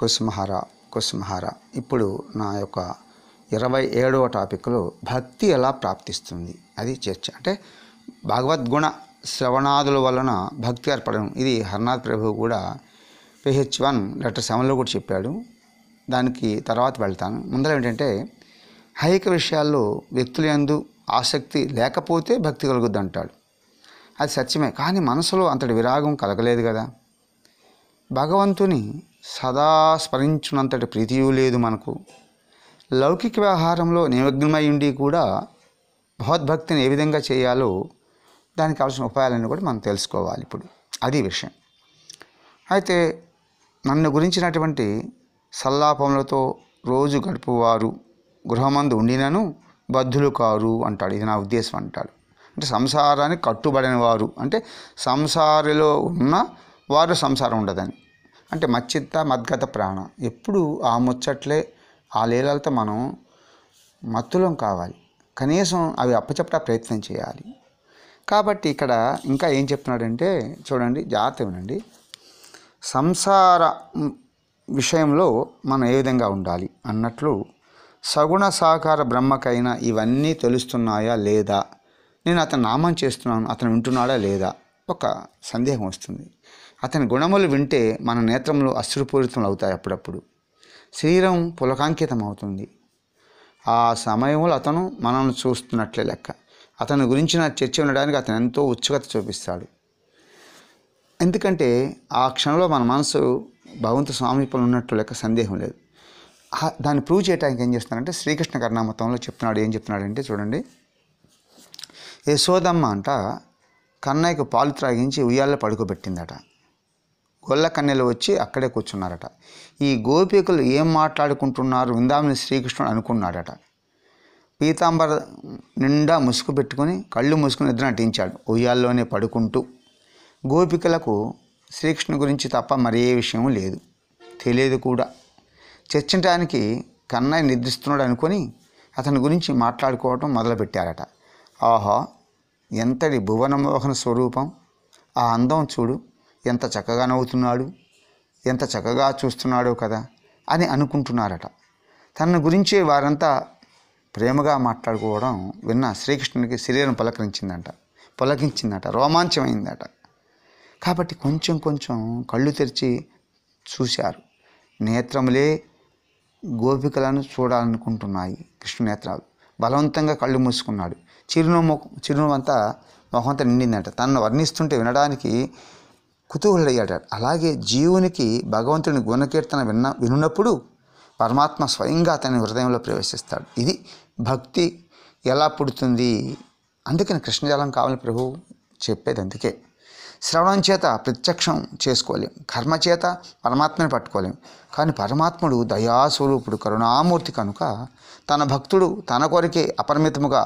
కుసుమహార కుసుమహార. ఇప్పుడు నా యొక్క 27వ టాపిక్లో భక్తి ఎలా ప్రాప్తిస్తుంది అది చర్చ. అంటే భగవద్గుణ శ్రవణాదుల వలన భక్తి ఏర్పడడం. ఇది హరనాథ్ ప్రభు కూడా PH1 లెటర్ 7లో కూడా చెప్పాడు. దానికి తర్వాత వెళ్తాను. ముందర ఏంటంటే ఐహిక విషయాల్లో వ్యక్తుల యందు ఆసక్తి లేకపోతే భక్తి కలుగుద్ది అంటాడు. అది సత్యమే. కానీ మనసులో అంతటి విరాగం కలగలేదు కదా. భగవంతుని సదా స్మరించున్నంతటి ప్రీతియూ లేదు మనకు. లౌకిక వ్యవహారంలో నిమగ్నమై ఉండి కూడా భగవద్భక్తిని ఏ విధంగా చేయాలో దానికి కావాల్సిన ఉపాయాలను కూడా మనం తెలుసుకోవాలి. ఇప్పుడు అది విషయం. అయితే నన్ను గురించినటువంటి సల్లాపములతో రోజు గడుపువారు గృహమందు ఉండినను బద్ధులు కారు అంటాడు. ఇది నా ఉద్దేశం అంటాడు. అంటే సంసారానికి కట్టుబడిన వారు, అంటే సంసారిలో ఉన్న వారు సంసారం ఉండదని. అంటే మచ్చిత్త మద్గత ప్రాణ, ఎప్పుడు ఆ ముచ్చట్లే ఆ లీలలతో మనం మత్తులం కావాలి. కనీసం అవి అప్పచెప్పట ప్రయత్నం చేయాలి. కాబట్టి ఇక్కడ ఇంకా ఏం చెప్తున్నాడంటే చూడండి, జాగ్రత్త వినండి. సంసార విషయంలో మనం ఏ విధంగా ఉండాలి అన్నట్లు సగుణ సాకార బ్రహ్మకైనా ఇవన్నీ తెలుస్తున్నాయా లేదా, నేను అతని నామం చేస్తున్నాను, అతను వింటున్నాడా లేదా, ఒక సందేహం వస్తుంది. అతని గుణములు వింటే మన నేత్రములు అశ్రుపూరితములు అవుతాయి. అప్పుడప్పుడు శరీరం పులకాంకితం అవుతుంది. ఆ సమయంలో అతను మనల్ని చూస్తున్నట్లే లెక్క. అతని గురించిన చర్చ ఉండడానికి అతను ఎంతో ఉత్సుకత చూపిస్తాడు. ఎందుకంటే ఆ క్షణంలో మన మనసు భగవంతు స్వామిపలు ఉన్నట్లు లెక్క, సందేహం లేదు. దాన్ని ప్రూవ్ చేయడానికి ఏం చేస్తున్నారంటే శ్రీకృష్ణ కర్ణామతంలో చెప్తున్నాడు. ఏం చెప్తున్నాడంటే చూడండి, యశోదమ్మ అంట కన్నయ్యకు పాలు త్రాగించి ఉయ్యాల్లో పడుకోబెట్టిందట. గొల్ల కన్నెలు వచ్చి అక్కడే కూర్చున్నారట. ఈ గోపికలు ఏం మాట్లాడుకుంటున్నారు విందామని శ్రీకృష్ణుడు అనుకున్నాడట. పీతాంబర నిండా ముసుగు పెట్టుకుని కళ్ళు మూసుకుని నిద్ర నటించాడు ఉయ్యాల్లోనే పడుకుంటూ. గోపికలకు శ్రీకృష్ణుని గురించి తప్ప మరే విషయం లేదు, తెలియదు కూడా. చర్చించడానికి కన్నయ్య నిద్రిస్తున్నాడు అనుకొని అతని గురించి మాట్లాడుకోవటం మొదలుపెట్టారట. ఆహా, ఎంతటి భువనమోహన స్వరూపం, ఆ అందం చూడు, ఎంత చక్కగా నవ్వుతున్నాడు, ఎంత చక్కగా చూస్తున్నాడో కదా అని అనుకుంటున్నారట. తన గురించే వారంతా ప్రేమగా మాట్లాడుకోవడం విన్న శ్రీకృష్ణునికి శరీరం పులకించిందట, రోమాంచమైందట. కాబట్టి కొంచెం కొంచెం కళ్ళు తెరిచి చూశారు. నేత్రములే గోపికలను చూడాలనుకుంటున్నాయి కృష్ణ నేత్రాలు. బలవంతంగా కళ్ళు మూసుకున్నాడు. చిరునవ్వంతా మొహంతా నిండిందట. తనను వర్ణిస్తుంటే వినడానికి కుతూహలుడయ్యాడు. అలాగే జీవునికి భగవంతుని గుణకీర్తన విన్నప్పుడు పరమాత్మ స్వయంగా అతని హృదయంలో ప్రవేశిస్తాడు. ఇది భక్తి ఎలా పుడుతుంది. అందుకని కృష్ణజలం కావాలని ప్రభు చెప్పేది. అందుకే శ్రవణం చేత ప్రత్యక్షం చేసుకోలేం, కర్మ చేత పరమాత్మని పట్టుకోలేం. కానీ పరమాత్ముడు దయాస్వరూపుడు, కరుణామూర్తి కనుక తన భక్తుడు తన కొరకే అపరిమితముగా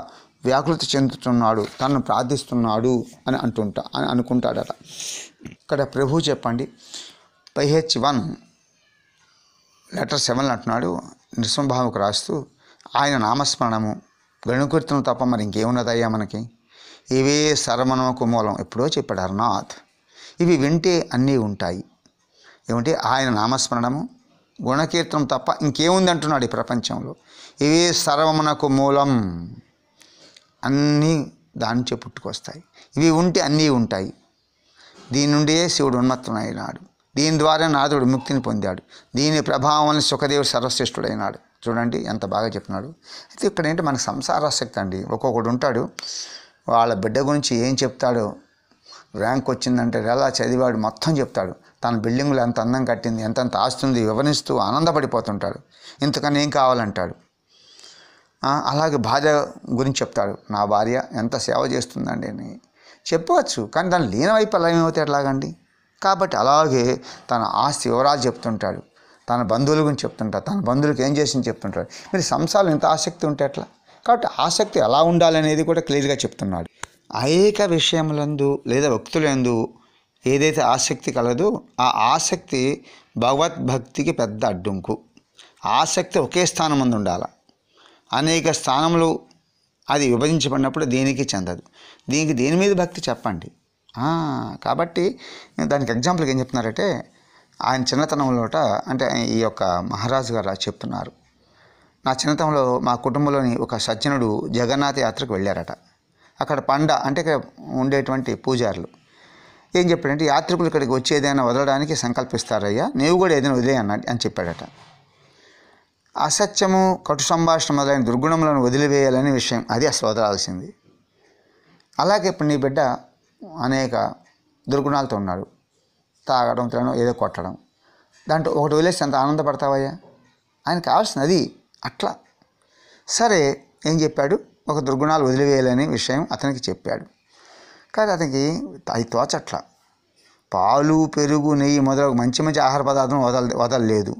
వ్యాకులత చెందుతున్నాడు, తనను ప్రార్థిస్తున్నాడు అని అనుకుంటాడట. ఇక్కడ ప్రభు చెప్పండి, PH1 లెటర్ 7 అంటున్నాడు, నృసింహభావకు రాస్తూ, ఆయన నామస్మరణము గణకీర్తనం తప్ప మరి ఇంకేమున్నదయ్యా మనకి, ఇవే సర్వమనముకు మూలం. ఎప్పుడో చెప్పాడు హరనాథ్. ఇవి వింటే అన్నీ ఉంటాయి. ఏమంటే ఆయన నామస్మరణము గుణకీర్తనం తప్ప ఇంకేముంది అంటున్నాడు ఈ ప్రపంచంలో. ఇవే సర్వమునకు మూలం, అన్నీ దాని నుంచే పుట్టుకొస్తాయి. ఇవి ఉంటే అన్నీ ఉంటాయి. దీని నుండే శివుడు ఉన్మత్తమైనాడు, దీని ద్వారా నాథుడు ముక్తిని పొందాడు, దీని ప్రభావం వల్ల సుఖదేవుడు సర్వశ్రేష్ఠుడైనాడు. చూడండి ఎంత బాగా చెప్తున్నాడు. అయితే ఇక్కడ ఏంటి, మనకు సంసారాసక్తి అండి. ఒక్కొక్కడు ఉంటాడు, వాళ్ళ బిడ్డ గురించి ఏం చెప్తాడో, ర్యాంక్ వచ్చిందంటే ఎలా చదివాడు మొత్తం చెప్తాడు. తన బిల్డింగ్లో ఎంత అందం కట్టింది, ఎంతంత ఆస్తుంది వివరిస్తూ ఆనందపడిపోతుంటాడు. ఇంతకన్నా ఏం కావాలంటాడు. అలాగే భార్య గురించి చెప్తాడు, నా భార్య ఎంత సేవ చేస్తుందండి అని చెప్పవచ్చు. కానీ దాని లీనవైపు అలా ఏమవుతాయి ఎట్లాగండి. కాబట్టి అలాగే తన ఆస్తి వివరాలు చెప్తుంటాడు, తన బంధువుల గురించి చెప్తుంటాడు, తన బంధువులకు ఏం చేసింది చెప్తుంటాడు. మీరు సంసారం ఇంత ఆసక్తి ఉంటే ఎట్లా. కాబట్టి ఆసక్తి ఎలా ఉండాలనేది కూడా క్లియర్గా చెప్తున్నాడు. అనేక విషయములందు లేదా వ్యక్తులందు ఏదైతే ఆసక్తి కలదో ఆ ఆసక్తి భగవద్భక్తికి పెద్ద అడ్డంకు. ఆసక్తి ఒకే స్థానం ముందు ఉండాలి. అనేక స్థానములు అది విభజించబడినప్పుడు దేనికి చెందదు. దీనికి దేని మీద భక్తి చెప్పండి. కాబట్టి దానికి ఎగ్జాంపుల్కి ఏం చెప్తున్నారంటే, ఆయన చిన్నతనంలోట అంటే ఈ యొక్క మహారాజు గారు చెప్తున్నారు, నా చిన్నతనంలో మా కుటుంబంలోని ఒక సజ్జనుడు జగన్నాథ యాత్రకు వెళ్ళారట. అక్కడ పండ అంటే ఉండేటువంటి పూజారులు ఏం చెప్పాడంటే, యాత్రికులు ఇక్కడికి వచ్చి ఏదైనా వదలడానికి సంకల్పిస్తారయ్యా, నీవు కూడా ఏదైనా వదిలే అని చెప్పాడట. అసత్యము, కటు సంభాషణ మొదలైన దుర్గుణములను వదిలివేయాలనే విషయం, అది అసలు వదలాల్సింది. అలాగే ఇప్పుడు నీ బిడ్డ అనేక దుర్గుణాలతో ఉన్నాడు, తాగడం, తినడం, ఏదో కొట్టడం, దాంట్లో ఒకటి వదిలేసి ఎంత ఆనందపడతావయ్యా? ఆయనకు కావాల్సింది అది. అట్లా సరే ఏం చెప్పాడు, ఒక దుర్గుణాలు వదిలివేయాలనే విషయం అతనికి చెప్పాడు. కానీ అతనికి అది తోచట్ల. పాలు, పెరుగు, నెయ్యి మొదలగు మంచి మంచి ఆహార పదార్థం వదలలేదు.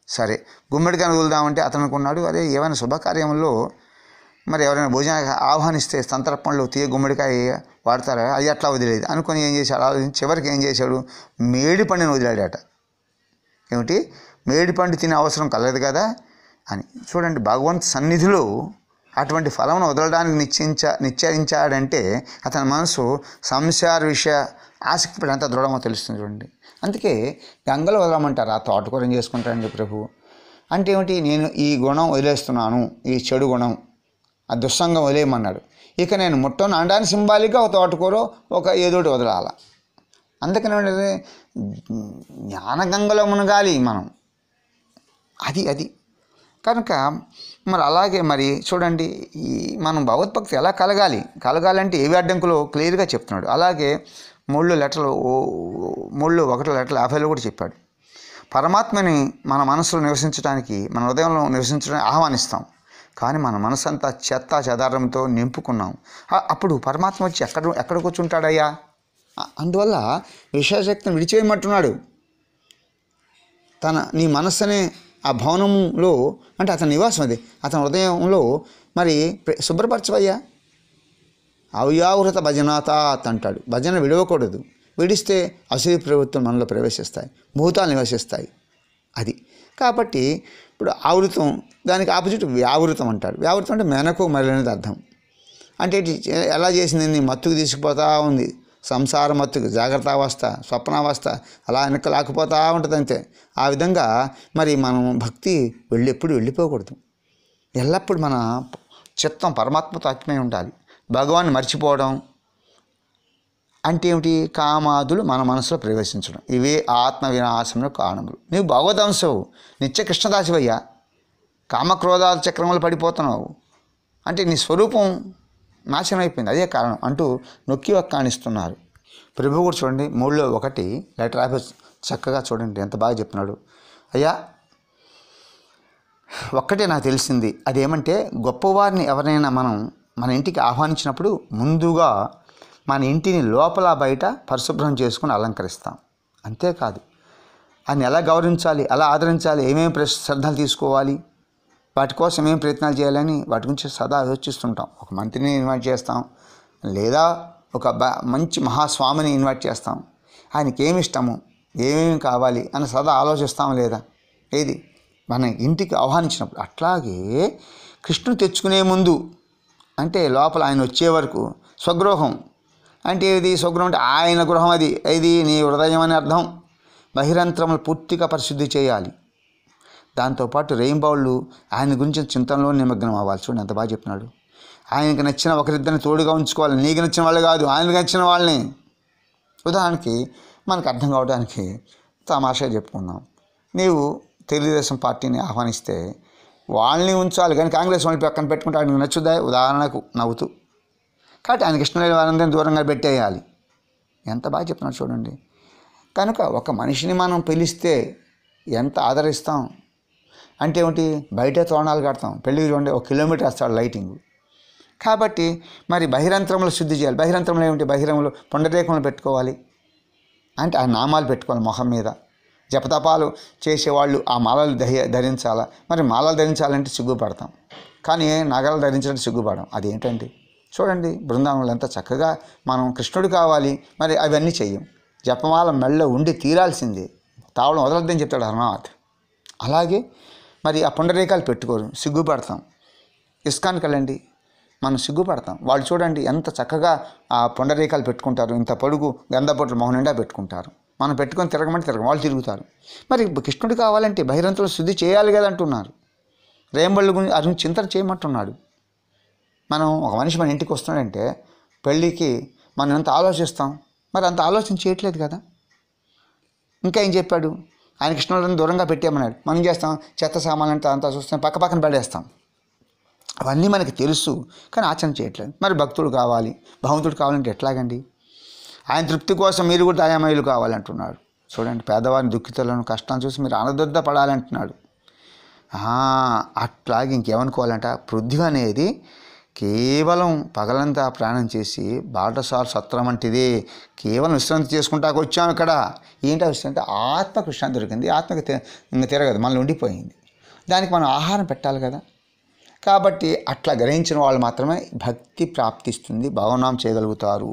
సరే గుమ్మడికాయ వదులుదామంటే అతను అనుకున్నాడు, అదే ఏమైనా శుభకార్యంలో మరి ఎవరైనా భోజనానికి ఆహ్వానిస్తే సంతర్పణలో తీయ గుమ్మడికాయ వాడతారా, అది అట్లా వదిలేదు అనుకొని ఏం చేశాడు, ఆలోచించి చివరికి ఏం చేశాడు, మేడిపండుని వదిలాడట. ఏమిటి, మేడిపండు తినే అవసరం కలదు కదా అని. చూడండి, భగవంత్ సన్నిధిలో అటువంటి ఫలమును వదలడానికి నిశ్చయించాడంటే అతని మనసు సంసార విషయ ఆసక్తి పడి ఎంత దృఢమో తెలుస్తుంది. చూడండి, అందుకే గంగలో వదలమంటారు, ఆ తోటకూర ఏం చేసుకుంటారండి ప్రభు అంటే ఏమిటి, నేను ఈ గుణం వదిలేస్తున్నాను, ఈ చెడు గుణం, ఆ దుస్సంగం వదిలేయమన్నాడు. ఇక నేను ముట్టను అనడానికి సింబాలిక్గా ఒక తోటకూర, ఒక ఏదోటి వదలాల. అందుకనే జ్ఞానగంగలో మునగాలి మనం, అది కనుక మరి అలాగే మరి చూడండి, ఈ మనం భగవద్భక్తి ఎలా కలగాలంటే ఏవి అడ్డంకులో క్లియర్గా చెప్తున్నాడు. అలాగే 3 లెటర్లు 50లో కూడా చెప్పాడు. పరమాత్మని మన మనసులో నివసించడానికి, మన హృదయంలో నివసించడానికి ఆహ్వానిస్తాం, కానీ మన మనసు అంతా చెత్త చెదారంతో నింపుకున్నాం. అప్పుడు పరమాత్మ వచ్చి ఎక్కడ కూర్చుంటాడయ్యా? అందువల్ల విషయశక్తిని విడిచేయమంటున్నాడు. నీ మనస్సు అనే ఆ భవనంలో అంటే అతని నివాసం, అది అతని హృదయంలో మరి శుభ్రపరచవయ్యా. అవ్యావృత భజనాతాత్ అంటాడు. భజన విడవకూడదు, విడిస్తే అసూయ ప్రవృత్తులు మనలో ప్రవేశిస్తాయి, భూతాలు నివసిస్తాయి. అది కాబట్టి ఇప్పుడు ఆవృతం, దానికి ఆపోజిట్ వ్యావృతం అంటాడు. వ్యావృతం అంటే మెనకు మరలేనిది అర్థం. అంటే ఎలా చేసింది, నీ మత్తుకు తీసుకుపోతూ ఉంది, సంసార మత్తుకు, జాగ్రత్త అవస్థ, స్వప్నావస్థ, అలా వెనక్కి లాక్కుపోతూ ఉంటుంది అంతే. ఆ విధంగా మరి మనం భక్తి ఎప్పుడు వెళ్ళిపోకూడదు. ఎల్లప్పుడూ మన చిత్తం పరమాత్మతో ఐక్యమై ఉండాలి. భగవాన్ని మర్చిపోవడం అంటే ఏమిటి, కామాదులు మన మనసులో ప్రవేశించడం, ఇవే ఆత్మ వినాశంలో కారణములు. నీవు భగవదంశవు, నిత్య కృష్ణదాసివయ్యా, కామక్రోధాల చక్రంలో పడిపోతున్నావు అంటే నీ స్వరూపం నాశనం అయిపోయింది, అదే కారణం అంటూ నొక్కి వక్కాణిస్తున్నారు. ప్రభు కూడా చూడండి 3లో 1 లెటర్ ఆఫీస్ చక్కగా చూడండి ఎంత బాగా చెప్తున్నాడు. అయ్యా ఒక్కటే నాకు తెలిసింది, అదేమంటే గొప్పవారిని ఎవరైనా మనం మన ఇంటికి ఆహ్వానించినప్పుడు ముందుగా మన ఇంటిని లోపల బయట పరిశుభ్రం చేసుకుని అలంకరిస్తాం. అంతేకాదు ఆయన ఎలా గౌరవించాలి, ఎలా ఆదరించాలి, ఏమేమి శ్రద్ధలు తీసుకోవాలి, వాటి కోసం ఏం ప్రయత్నాలు చేయాలని వాటి గురించి సదా ఆలోచిస్తుంటాం. ఒక మంత్రిని ఇన్వైట్ చేస్తాం, లేదా ఒక మంచి మహాస్వామిని ఇన్వైట్ చేస్తాం. ఆయనకి ఏమి ఇష్టము, ఏమేమి కావాలి అని సదా ఆలోచిస్తాం లేదా? ఏది మన ఇంటికి ఆహ్వానించినప్పుడు. అట్లాగే కృష్ణుడు తెచ్చుకునే ముందు అంటే లోపల ఆయన వచ్చే వరకు స్వగృహం అంటే ఏది, స్వగృహం అంటే ఆయన గృహం, ఇది నీ హృదయం అని అర్థం. బహిరంత్రములు పూర్తిగా పరిశుద్ధి చేయాలి. దాంతోపాటు రెయింబౌళ్ళు ఆయన గురించి చింతనలో నిమగ్నం అవ్వాలి. చూడండి ఎంత బాగా చెప్తున్నాడు. ఆయనకి నచ్చిన ఒకరిద్దరిని తోడుగా ఉంచుకోవాలి, నీకు నచ్చిన వాళ్ళు కాదు, ఆయనకు నచ్చిన వాళ్ళని. ఉదాహరణకి మనకు అర్థం కావడానికి తమాషా చెప్పుకుందాం. నీవు తెలుగుదేశం పార్టీని ఆహ్వానిస్తే వాళ్ళని ఉంచాలి, కానీ కాంగ్రెస్ వాళ్ళని పక్కన పెట్టుకుంటే ఆయనకు నచ్చుదా? ఉదాహరణకు నవ్వుతూ. కాబట్టి ఆయనకి ఇష్టం లేని వారందరినీ దూరంగా పెట్టేయాలి. ఎంత బాగా చెప్తున్నాడు చూడండి. కనుక ఒక మనిషిని మనం పిలిస్తే ఎంత ఆదరిస్తాం అంటే ఏమిటి, బయట తోరణాలు కడతాం, పెళ్ళికి చూడండి 1 కిలోమీటర్ వేస్తాడు లైటింగ్. కాబట్టి మరి బహిరంత్రములు శుద్ధి చేయాలి. బహిరంత్రములు ఏమిటి, బహిరంగంలో పుండరీకములు పెట్టుకోవాలి అంటే ఆ నామాలు పెట్టుకోవాలి మొహం మీద. జపతపాలు చేసేవాళ్ళు ఆ మాలలు ధరించాలా. మరి మాలలు ధరించాలంటే సిగ్గుపడతాం, కానీ నగలు ధరించాలంటే సిగ్గుపడడం. అదేంటండి చూడండి, బృందావనంలో ఎంత చక్కగా మనం కృష్ణుడు కావాలి, మరి అవన్నీ చెయ్యం. జపమాల మెళ్ళలో ఉండి తీరాల్సిందే, తావడం వదలొద్దని చెప్తాడు హనుమాత్. అలాగే మరి ఆ పుండరీకాలు పెట్టుకోరు, సిగ్గుపడతాం. ఇస్కాన్కి వెళ్ళండి, మనం సిగ్గుపడతాం. వాళ్ళు చూడండి ఎంత చక్కగా ఆ పుండరీకాలు పెట్టుకుంటారు, ఇంత పొడుగు గంధపొట్లు మొహం నిండా పెట్టుకుంటారు. మనం పెట్టుకొని తిరగమంటే వాళ్ళు తిరుగుతారు. మరి కృష్ణుడు కావాలంటే బహిరంతులు శుద్ధి చేయాలి కదా అంటున్నారు. రేంబళ్ళు గురించి అది చింతన చేయమంటున్నాడు. మనం ఒక మనిషి మన ఇంటికి వస్తున్నాడంటే పెళ్ళికి మనం ఎంత ఆలోచిస్తాం, మరి అంత ఆలోచన చేయట్లేదు కదా. ఇంకా ఏం చెప్పాడు, ఆయన కృష్ణుడిని దూరంగా పెట్టామన్నాడు. మనం చేస్తాం, చెత్త సామాన్లు అంతా చూస్తాం, పక్కన పడేస్తాం. అవన్నీ మనకి తెలుసు, కానీ ఆచరణ చేయట్లేదు. మరి భక్తుడు కావాలి, భగవంతుడు కావాలంటే ఎట్లాగండి? ఆయన తృప్తి కోసం మీరు కూడా దయామయులు కావాలంటున్నాడు. చూడండి, పేదవారిని దుఃఖితులను కష్టాన్ని చూసి మీరు ఆనందొద్ద పడాలంటున్నాడు. అట్లాగే ఇంకేమనుకోవాలంట, పృథ్వీ అనేది కేవలం పగలంతా ప్రయాణం చేసి బాటసార్ సత్రం వంటిది. కేవలం విశ్రాంతి చేసుకుంటాకు వచ్చాము ఇక్కడ. ఏంటో విశ్రాంతి? ఆత్మకు విశ్రాంతి దొరికింది. ఆత్మకి ఇంకా తిరగదు, మనల్ని ఉండిపోయింది. దానికి మనం ఆహారం పెట్టాలి కదా. కాబట్టి అట్లా గ్రహించిన వాళ్ళు మాత్రమే భక్తి ప్రాప్తిస్తుంది, భావనామం చేయగలుగుతారు.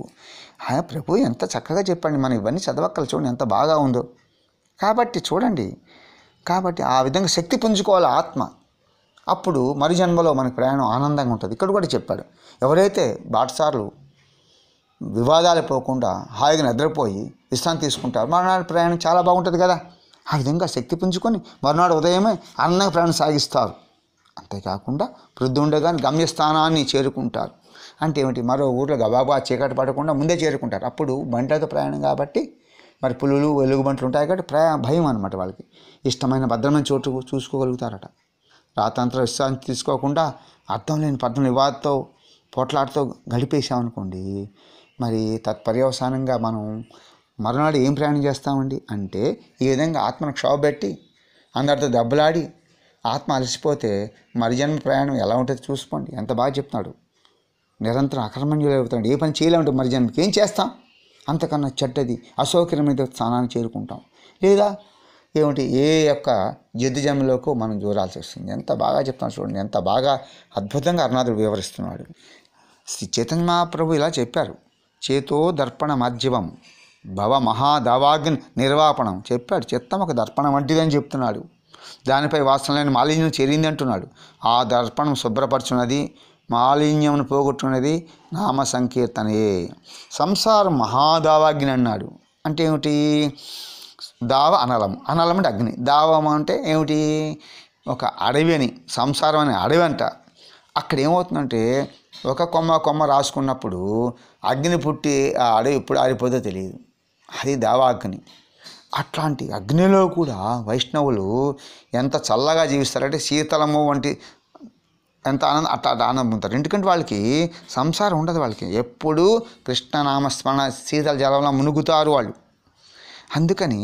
ప్రభు ఎంత చక్కగా చెప్పండి. మనం ఇవన్నీ చదవక్కలు చూడండి ఎంత బాగా ఉందో. కాబట్టి చూడండి, కాబట్టి ఆ విధంగా శక్తి పుంజుకోవాలి ఆత్మ. అప్పుడు మరి జన్మలో మనకి ప్రయాణం ఆనందంగా ఉంటుంది. ఇక్కడ కూడా చెప్పాడు, ఎవరైతే బాటసార్లు వివాదాలు పోకుండా హాయిగా నిద్రపోయి విశ్రాంతి తీసుకుంటారు, మరునాడు ప్రయాణం చాలా బాగుంటుంది కదా. ఆ విధంగా శక్తి పుంజుకొని మరునాడు ఉదయమే ఆనందంగా ప్రయాణం సాగిస్తారు. అంతేకాకుండా వృద్ధి ఉండగానే గమ్యస్థానాన్ని చేరుకుంటారు. అంటే ఏమిటి, మరో ఊర్లో గబాబా చీకటి పడకుండా ముందే చేరుకుంటారు. అప్పుడు బండ్లతో ప్రయాణం కాబట్టి మరి పులులు వెలుగుబంట్లు ఉంటాయి కాబట్టి భయం అనమాట. వాళ్ళకి ఇష్టమైన భద్రమైన చోటు చూసుకోగలుగుతారట. రాత్రంతా విశ్రాంతి తీసుకోకుండా అర్థం లేని పద్ధతులు వివాదంతో పోట్లాడుతూ గడిపేసామనుకోండి, మరి తత్పర్యవసానంగా మనం మరునాడు ఏం ప్రయాణం చేస్తామండి అంటే, ఈ విధంగా ఆత్మను క్షోభపెట్టి అందరితో దెబ్బలాడి ఆత్మ అలసిపోతే మరి జన్మ ప్రయాణం ఎలా ఉంటుందో చూసుకోండి. ఎంత బాగా చెప్తున్నాడు. నిరంతరం అకర్మణ్యులు అవుతాడు. ఏ పని చేయలేమంటే మరి జన్మకి ఏం చేస్తాం? అంతకన్నా చెడ్డది అసౌకర్యమైన స్థానాన్ని చేరుకుంటాం. లేదా ఏమిటి, ఏ యొక్క జిద్దు జన్మలోకి మనం దూరాల్సి వస్తుంది. ఎంత బాగా చెప్తున్నాడు చూడండి, ఎంత బాగా అద్భుతంగా అరుణాథుడు వివరిస్తున్నాడు. శ్రీ చైతన్య మహాప్రభు ఇలా చెప్పారు, చేతో దర్పణ మధ్యవం భవ మహాదావాగ్ని నిర్వాపణం చెప్పాడు. చిత్తం ఒక దర్పణం వంటిదని చెప్తున్నాడు. దానిపై వాసనలేని మాలిన్యం చేరింది అంటున్నాడు. ఆ దర్పణం శుభ్రపరచున్నది, మాలిన్యమును పోగొట్టున్నది నామ సంకీర్తనే. సంసారం మహాదావాగ్ని అన్నాడు. అంటే ఏమిటి? దావ అనలము, అనలం అంటే అగ్ని, దావం అంటే ఏమిటి? ఒక అడవి అని, సంసారం అనే అడవి అంట. అక్కడ ఏమవుతుందంటే ఒక కొమ్మ రాసుకున్నప్పుడు అగ్ని పుట్టి ఆ అడవి ఎప్పుడు ఆరిపోదో తెలియదు. అది దావాగ్ని. అట్లాంటి అగ్నిలో కూడా వైష్ణవులు ఎంత చల్లగా జీవిస్తారంటే శీతలము వంటి ఎంత అట్లా ఆనందం పొందుతారు. ఎందుకంటే వాళ్ళకి సంసారం ఉండదు. వాళ్ళకి ఎప్పుడు కృష్ణనామస్మరణ శీతల జలంలో మునుగుతారు వాళ్ళు. అందుకని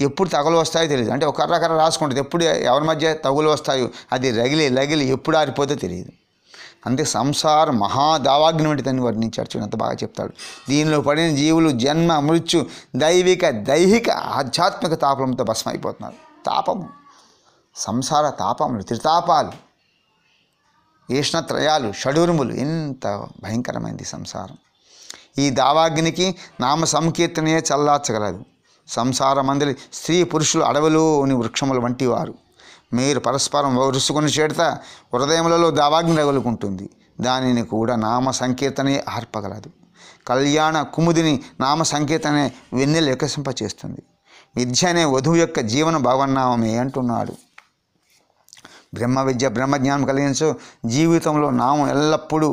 ఎప్పుడు తగులు వస్తాయో తెలియదు. అంటే ఒక కర్ర రాసుకుంటుంది, ఎప్పుడు ఎవరి మధ్య తగులు వస్తాయో అది రగిలి ఎప్పుడు ఆరిపోతే తెలియదు. అందుకే సంసారం మహాదావాగ్ని వంటి దాన్ని వర్ణించాడు. చూడండి ఎంత బాగా చెప్తాడు. దీనిలో పడిన జీవులు జన్మ మృత్యు దైహిక ఆధ్యాత్మిక తాపంతో భస్మం అయిపోతున్నారు. తాపము, సంసార తాపములు, త్రితాపాలు, ఈష్ణత్రయాలు, షడూర్ములు, ఎంత భయంకరమైంది సంసారం. ఈ దావాగ్నికి నామ సంకీర్తనయే చల్లార్చగలదు. సంసార మందిరి స్త్రీ పురుషులు అడవులోని వృక్షములు వంటి వారు. మీరు పరస్పరం వరుసుకుని చేడత హృదయములలో దావాగ్ని రగులుకుంటుంది. దానిని కూడా నామ సంకీర్తనే ఆర్పగలదు. కళ్యాణ కుముదిని నామ సంకీర్తనే వెన్నెలు వికసింపచేస్తుంది. విద్య అనే వధువు యొక్క జీవన భావనామమే అంటున్నాడు. బ్రహ్మ విద్య బ్రహ్మజ్ఞానం కలిగించు జీవితంలో నామం ఎల్లప్పుడూ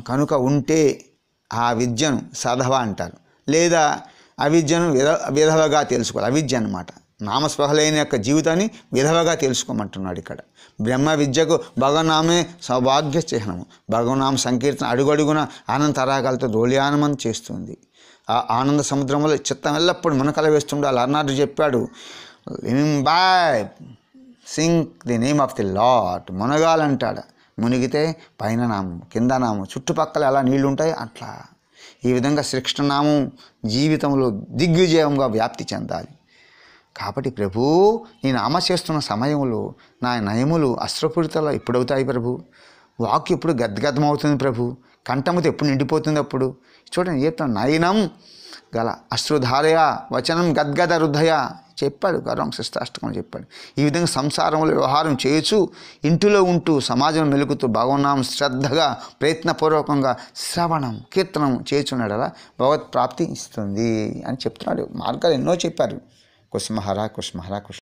కనుక ఉంటే ఆ విద్యను సాధవ అంటారు. లేదా అవిద్యను విధవగా తెలుసుకోవాలి. అవిద్య అన్నమాట. నామస్పృహలైన యొక్క జీవితాన్ని విధవగా తెలుసుకోమంటున్నాడు ఇక్కడ. బ్రహ్మ విద్యకు భగవన్నామే సౌభాగ్య చిహ్నము. భగవన్నామ సంకీర్తన అడుగడుగున ఆనంద తరాగాలతో రోళ్యానమం చేస్తుంది. ఆ ఆనంద సముద్రంలో చిత్తం ఎల్లప్పుడు మునకల వేస్తుండాలి. అర్నాథుడు చెప్పాడు, sing the name of the lord. మునగాలంటాడు. మునిగితే పైన నామం, కింద నామం, చుట్టుపక్కల ఎలా నీళ్లు ఉంటాయి అట్లా. ఈ విధంగా శ్రీకృష్ణనామం జీవితంలో దిగ్విజయంగా వ్యాప్తి చెందాలి. కాబట్టి ప్రభు, నేను నామ చేస్తున్న సమయంలో నా నయములు అశ్రుపూరితలో ఎప్పుడవుతాయి ప్రభు? వాక్కు ఎప్పుడు గద్గదమవుతుంది ప్రభు? కంఠముతో ఎప్పుడు నిండిపోతుంది అప్పుడు? చూడండి చెప్తాను, నయనం గల అశ్రుధారయ వచనం గద్గద హృదయ. చెప్పాడు గర్వం శిష్టాష్టకం చెప్పాడు. ఈ విధంగా సంసారంలో వ్యవహారం చేయొచ్చు, ఇంటిలో ఉంటూ సమాజం మెలుగుతూ భగవన్నామం శ్రద్ధగా ప్రయత్నపూర్వకంగా శ్రవణం కీర్తనం చేయుచున్నాడు. అలా భగవత్ ప్రాప్తి ఇస్తుంది అని చెప్తున్నాడు. మార్గాలు ఎన్నో చెప్పారు. కుసుమహర కుసుమహర కుసుమ